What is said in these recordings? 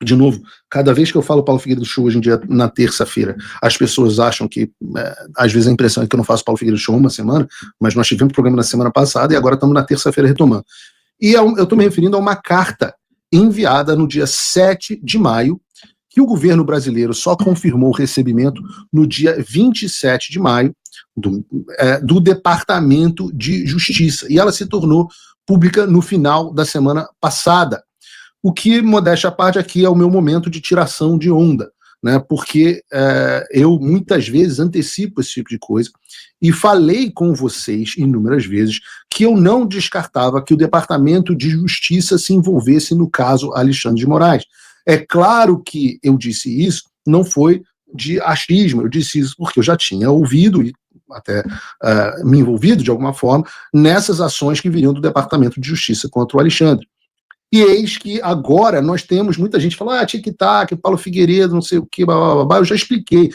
De novo, cada vez que eu falo Paulo Figueiredo Show hoje em dia, na terça-feira, as pessoas acham que, às vezes a impressão é que eu não faço Paulo Figueiredo Show uma semana, mas nós tivemos programa na semana passada e agora estamos na terça-feira retomando. E eu estou me referindo a uma carta enviada no dia 7 de maio, que o governo brasileiro só confirmou o recebimento no dia 27 de maio, do Departamento de Justiça. E ela se tornou pública no final da semana passada. O que, modéstia à parte, aqui é o meu momento de tiração de onda, né? Porque eu muitas vezes antecipo esse tipo de coisa e falei com vocês inúmeras vezes que eu não descartava que o Departamento de Justiça se envolvesse no caso Alexandre de Moraes. É claro que eu disse isso, não foi de achismo, eu disse isso porque eu já tinha ouvido e até me envolvido de alguma forma nessas ações que viriam do Departamento de Justiça contra o Alexandre. E eis que agora nós temos muita gente falando, tic-tac, Paulo Figueiredo, não sei o que, eu já expliquei.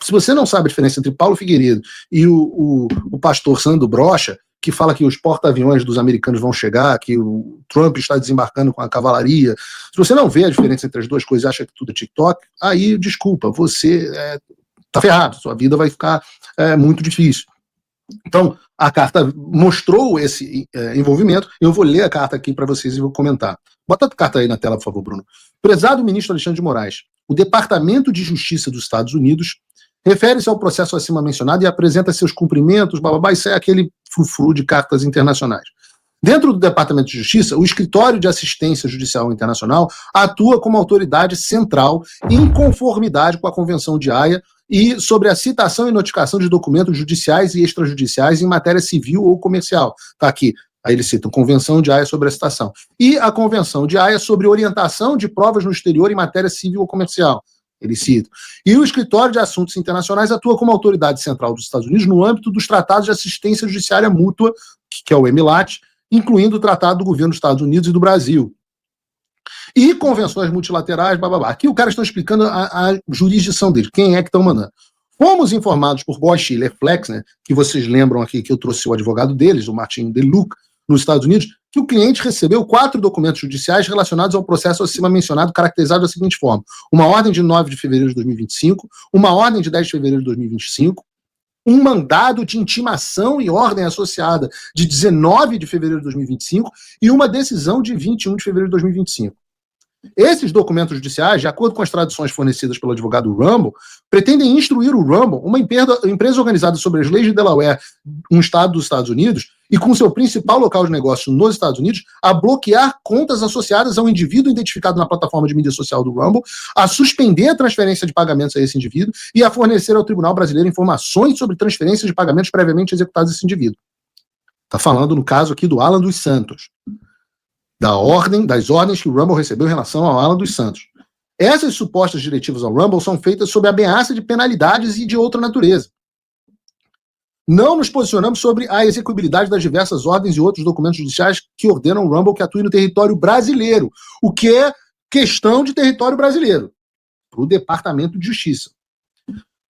Se você não sabe a diferença entre Paulo Figueiredo e o pastor Sandro Brocha, que fala que os porta-aviões dos americanos vão chegar, que o Trump está desembarcando com a cavalaria, se você não vê a diferença entre as duas coisas e acha que tudo é TikTok, aí, desculpa, você tá ferrado, sua vida vai ficar muito difícil. Então, a carta mostrou esse envolvimento. Eu vou ler a carta aqui para vocês e vou comentar. Bota a carta aí na tela, por favor, Bruno. Prezado ministro Alexandre de Moraes, o Departamento de Justiça dos Estados Unidos refere-se ao processo acima mencionado e apresenta seus cumprimentos, isso é aquele frufru de cartas internacionais. Dentro do Departamento de Justiça, o Escritório de Assistência Judicial Internacional atua como autoridade central em conformidade com a Convenção de Haia e sobre a citação e notificação de documentos judiciais e extrajudiciais em matéria civil ou comercial. Está aqui. Aí eles citam Convenção de Haia sobre a citação. E a Convenção de Haia sobre orientação de provas no exterior em matéria civil ou comercial. Eles citam. E o Escritório de Assuntos Internacionais atua como autoridade central dos Estados Unidos no âmbito dos Tratados de Assistência Judiciária Mútua, que é o EMILAT, incluindo o Tratado do Governo dos Estados Unidos e do Brasil. E convenções multilaterais, Aqui o cara está explicando a jurisdição dele, quem é que estão mandando. Fomos informados por Bosch e Leflex, né, que vocês lembram aqui que eu trouxe o advogado deles, o Martin Deluc, nos Estados Unidos, que o cliente recebeu 4 documentos judiciais relacionados ao processo acima mencionado, caracterizado da seguinte forma: uma ordem de 9 de fevereiro de 2025, uma ordem de 10 de fevereiro de 2025, um mandado de intimação e ordem associada de 19 de fevereiro de 2025 e uma decisão de 21 de fevereiro de 2025. Esses documentos judiciais, de acordo com as traduções fornecidas pelo advogado Rumble, pretendem instruir o Rumble, uma empresa organizada sobre as leis de Delaware, um estado dos Estados Unidos, e com seu principal local de negócio nos Estados Unidos, a bloquear contas associadas a um indivíduo identificado na plataforma de mídia social do Rumble, a suspender a transferência de pagamentos a esse indivíduo e a fornecer ao Tribunal Brasileiro informações sobre transferências de pagamentos previamente executados a esse indivíduo. Está falando, no caso aqui, do Alan dos Santos. Das ordens que o Rumble recebeu em relação ao Alan dos Santos. Essas supostas diretivas ao Rumble são feitas sob ameaça de penalidades e de outra natureza. Não nos posicionamos sobre a execuibilidade das diversas ordens e outros documentos judiciais que ordenam o Rumble que atue no território brasileiro, o que é questão de território brasileiro, para o Departamento de Justiça.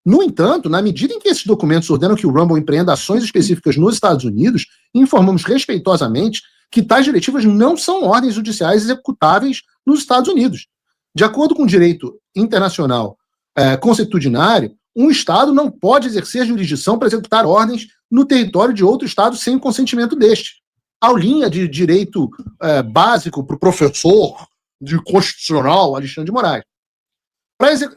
No entanto, na medida em que esses documentos ordenam que o Rumble empreenda ações específicas nos Estados Unidos, informamos respeitosamente que tais diretivas não são ordens judiciais executáveis nos Estados Unidos. De acordo com o direito internacional consuetudinário, um Estado não pode exercer jurisdição para executar ordens no território de outro Estado sem o consentimento deste. Aulinha de direito básico para o professor de constitucional Alexandre de Moraes.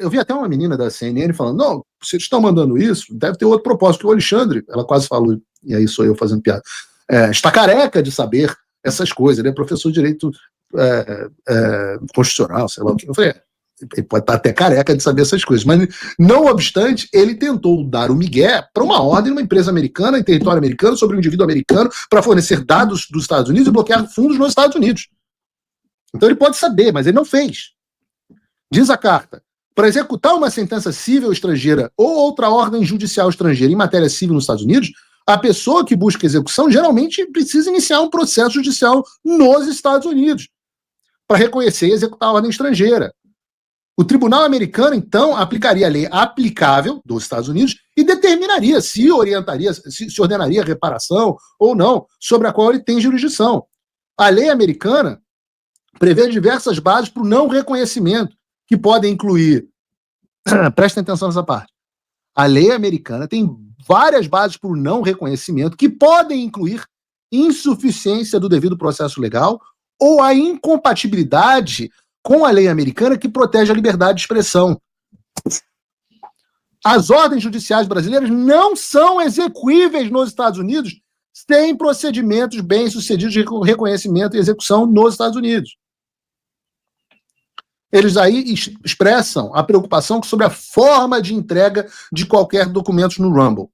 Eu vi até uma menina da CNN falando, não, vocês estão mandando isso, deve ter outro propósito, que o Alexandre, ela quase falou, e aí sou eu fazendo piada, está careca de saber essas coisas, ele é professor de direito constitucional, sei lá o que. Eu falei, ele pode estar até careca de saber essas coisas, mas não obstante, ele tentou dar o migué para uma ordem numa empresa americana, em território americano, sobre um indivíduo americano, para fornecer dados dos Estados Unidos e bloquear fundos nos Estados Unidos. Então ele pode saber, mas ele não fez. Diz a carta, para executar uma sentença civil estrangeira ou outra ordem judicial estrangeira em matéria civil nos Estados Unidos, a pessoa que busca execução geralmente precisa iniciar um processo judicial nos Estados Unidos para reconhecer e executar a ordem estrangeira. O tribunal americano, então, aplicaria a lei aplicável dos Estados Unidos e determinaria se ordenaria reparação ou não, sobre a qual ele tem jurisdição. A lei americana prevê diversas bases para o não reconhecimento, que podem incluir, prestem atenção nessa parte, a lei americana tem várias bases para o não reconhecimento que podem incluir insuficiência do devido processo legal ou a incompatibilidade com a lei americana que protege a liberdade de expressão. As ordens judiciais brasileiras não são execuíveis nos Estados Unidos sem procedimentos bem-sucedidos de reconhecimento e execução nos Estados Unidos. Eles aí expressam a preocupação sobre a forma de entrega de qualquer documento no Rumble,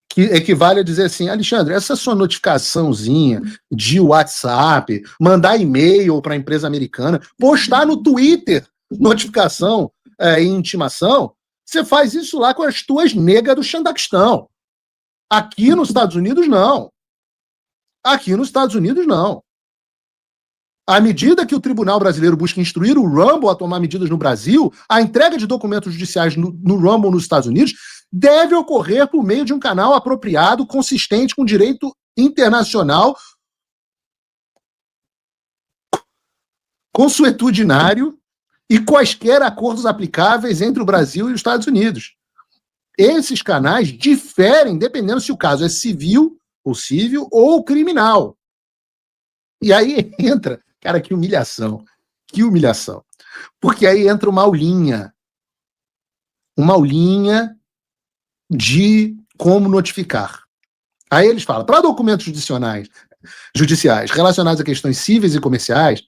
que equivale a dizer assim, Alexandre, essa sua notificaçãozinha de WhatsApp, mandar e-mail para a empresa americana, postar no Twitter notificação e intimação, você faz isso lá com as tuas negas do Xandaquistão. Aqui nos Estados Unidos, não. Aqui nos Estados Unidos, não. À medida que o Tribunal Brasileiro busca instruir o Rumble a tomar medidas no Brasil, a entrega de documentos judiciais no Rumble nos Estados Unidos deve ocorrer por meio de um canal apropriado, consistente com o direito internacional, consuetudinário e quaisquer acordos aplicáveis entre o Brasil e os Estados Unidos. Esses canais diferem dependendo se o caso é civil ou criminal. E aí entra, cara, que humilhação, porque aí entra uma aulinha de como notificar. Aí eles falam, para documentos judiciais relacionados a questões cíveis e comerciais,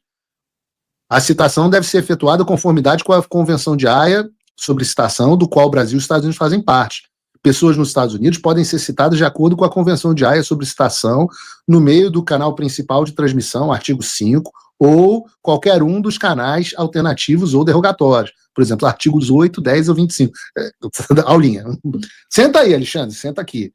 a citação deve ser efetuada em conformidade com a Convenção de Haia sobre citação, do qual o Brasil e os Estados Unidos fazem parte. Pessoas nos Estados Unidos podem ser citadas de acordo com a Convenção de Haia sobre citação no meio do canal principal de transmissão, artigo 5, ou qualquer um dos canais alternativos ou derrogatórios. Por exemplo, artigos 8, 10 ou 25. Aulinha. Senta aí, Alexandre, senta aqui.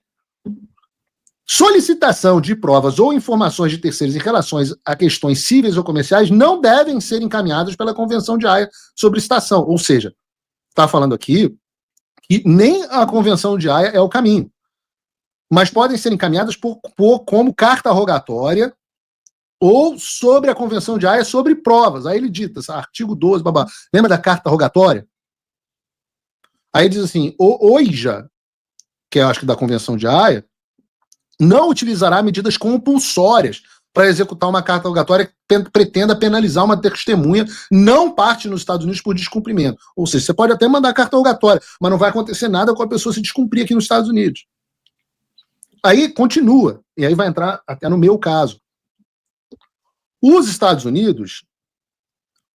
Solicitação de provas ou informações de terceiros em relação a questões cíveis ou comerciais não devem ser encaminhadas pela Convenção de Haia sobre citação. Ou seja, está falando aqui que nem a Convenção de Haia é o caminho, mas podem ser encaminhadas como carta rogatória ou sobre a Convenção de Haia sobre provas. Aí ele dita, artigo 12, babá. Lembra da carta rogatória? Aí diz assim, o OIJA, que eu acho que da Convenção de Haia, não utilizará medidas compulsórias para executar uma carta rogatória que pretenda penalizar uma testemunha não parte nos Estados Unidos por descumprimento. Ou seja, você pode até mandar carta rogatória, mas não vai acontecer nada com a pessoa se descumprir aqui nos Estados Unidos. Aí continua, e aí vai entrar até no meu caso. Os Estados Unidos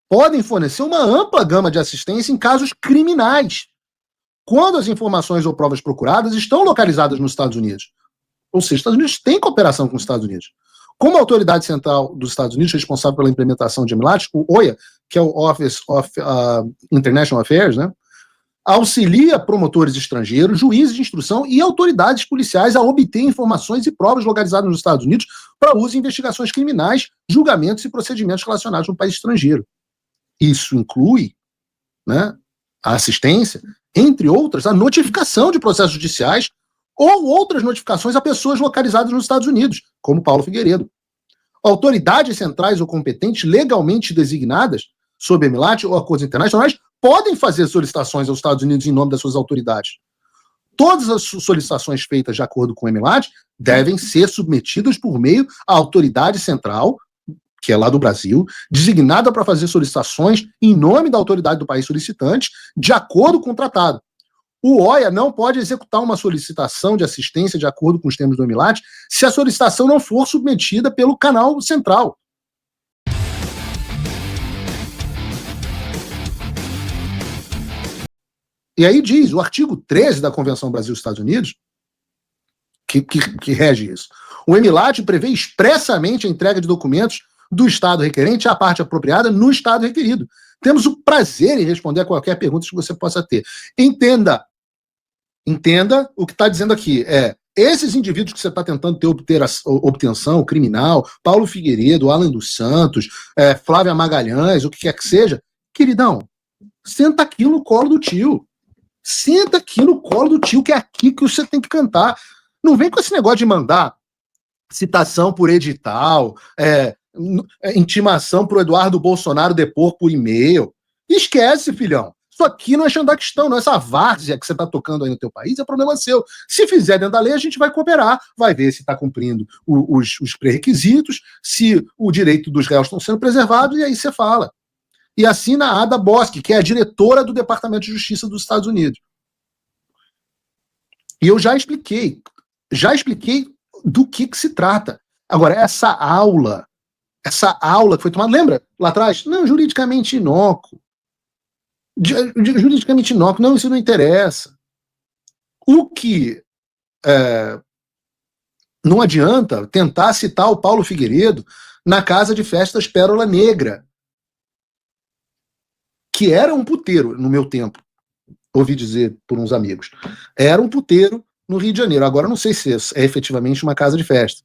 podem fornecer uma ampla gama de assistência em casos criminais, quando as informações ou provas procuradas estão localizadas nos Estados Unidos. Ou seja, os Estados Unidos têm cooperação com os Estados Unidos. Como a autoridade central dos Estados Unidos, responsável pela implementação de MLAT, o OIA, que é o Office of International Affairs, né, auxilia promotores estrangeiros, juízes de instrução e autoridades policiais a obter informações e provas localizadas nos Estados Unidos para uso em investigações criminais, julgamentos e procedimentos relacionados no país estrangeiro. Isso inclui, né, a assistência, entre outras, a notificação de processos judiciais ou outras notificações a pessoas localizadas nos Estados Unidos, como Paulo Figueiredo. Autoridades centrais ou competentes legalmente designadas, sob MLAT ou acordos internacionais, podem fazer solicitações aos Estados Unidos em nome das suas autoridades. Todas as solicitações feitas de acordo com o MLAT devem ser submetidas por meio à autoridade central, que é lá do Brasil, designada para fazer solicitações em nome da autoridade do país solicitante, de acordo com o tratado. O OIA não pode executar uma solicitação de assistência de acordo com os termos do MLAT se a solicitação não for submetida pelo canal central. E aí diz, o artigo 13 da Convenção Brasil-Estados Unidos, que rege isso. O MLAT prevê expressamente a entrega de documentos do Estado requerente à parte apropriada no Estado requerido. Temos o prazer em responder a qualquer pergunta que você possa ter. Entenda o que está dizendo aqui. Esses indivíduos que você está tentando obter obtenção criminal, Paulo Figueiredo, Alan dos Santos, Flávia Magalhães, o que quer que seja, queridão, senta aqui no colo do tio. Senta aqui no colo do tio, que é aqui que você tem que cantar. Não vem com esse negócio de mandar citação por edital, intimação para o Eduardo Bolsonaro depor por e-mail. Esquece, filhão. Isso aqui não é Xandaquistão, não. Essa várzea que você está tocando aí no teu país é problema seu. Se fizer dentro da lei, a gente vai cooperar, vai ver se está cumprindo os pré-requisitos, se o direito dos réus estão sendo preservados, e aí você fala. E assina a Ada Bosque, que é a diretora do Departamento de Justiça dos Estados Unidos. E eu já expliquei do que se trata. Agora, essa aula que foi tomada, lembra lá atrás? Não, juridicamente inócuo. Juridicamente inócuo, não, isso não interessa. O que não adianta tentar citar o Paulo Figueiredo na Casa de Festas Pérola Negra, que era um puteiro no meu tempo, ouvi dizer por uns amigos. Era um puteiro no Rio de Janeiro. Agora não sei se é efetivamente uma casa de festa.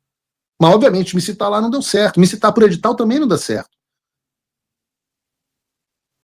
Mas, obviamente, me citar lá não deu certo. Me citar por edital também não dá certo.